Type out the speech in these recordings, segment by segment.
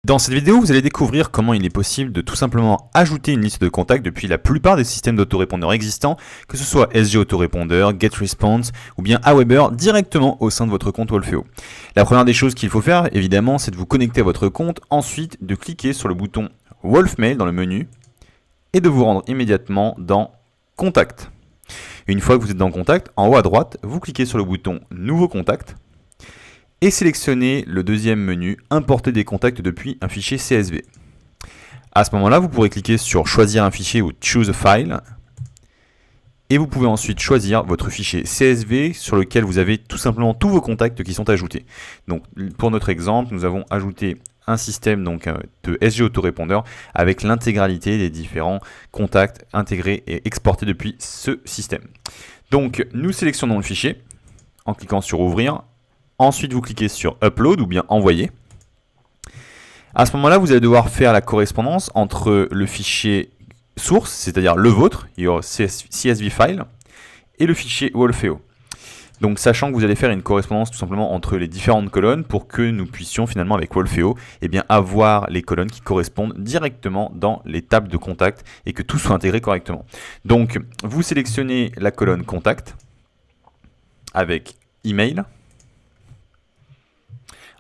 Dans cette vidéo, vous allez découvrir comment il est possible de tout simplement ajouter une liste de contacts depuis la plupart des systèmes d'autorépondeurs existants, que ce soit SG Autorépondeur, GetResponse ou bien Aweber directement au sein de votre compte Wolfeo. La première des choses qu'il faut faire, évidemment, c'est de vous connecter à votre compte, ensuite de cliquer sur le bouton Wolfmail dans le menu et de vous rendre immédiatement dans Contact. Une fois que vous êtes dans Contact, en haut à droite, vous cliquez sur le bouton Nouveau contact et sélectionnez le deuxième menu Importer des contacts depuis un fichier CSV. À ce moment-là, vous pourrez cliquer sur Choisir un fichier ou Choose a file et vous pouvez ensuite choisir votre fichier CSV sur lequel vous avez tout simplement tous vos contacts qui sont ajoutés. Donc pour notre exemple, nous avons ajouté un système de SG Autorépondeur avec l'intégralité des différents contacts intégrés et exportés depuis ce système. Donc nous sélectionnons le fichier en cliquant sur Ouvrir. Ensuite, vous cliquez sur Upload ou bien Envoyer. À ce moment-là, vous allez devoir faire la correspondance entre le fichier source, c'est-à-dire le vôtre, your CSV file, et le fichier Wolfeo. Donc, sachant que vous allez faire une correspondance tout simplement entre les différentes colonnes pour que nous puissions finalement avec Wolfeo avoir les colonnes qui correspondent directement dans les tables de contact et que tout soit intégré correctement. Donc, vous sélectionnez la colonne Contact avec Email.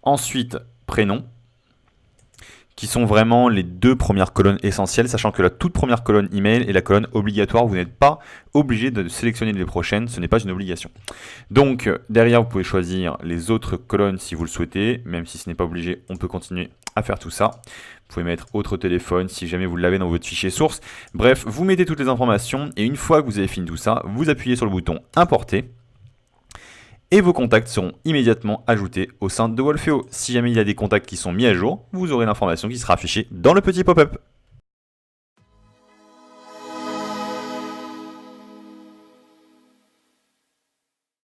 Ensuite, prénom, qui sont vraiment les deux premières colonnes essentielles, sachant que la toute première colonne email est la colonne obligatoire. Vous n'êtes pas obligé de sélectionner les prochaines, ce n'est pas une obligation. Donc, derrière, vous pouvez choisir les autres colonnes si vous le souhaitez, même si ce n'est pas obligé, on peut continuer à faire tout ça. Vous pouvez mettre autre téléphone si jamais vous l'avez dans votre fichier source. Bref, vous mettez toutes les informations et une fois que vous avez fini tout ça, vous appuyez sur le bouton Importer. Et vos contacts seront immédiatement ajoutés au sein de Wolfeo. Si jamais il y a des contacts qui sont mis à jour, vous aurez l'information qui sera affichée dans le petit pop-up.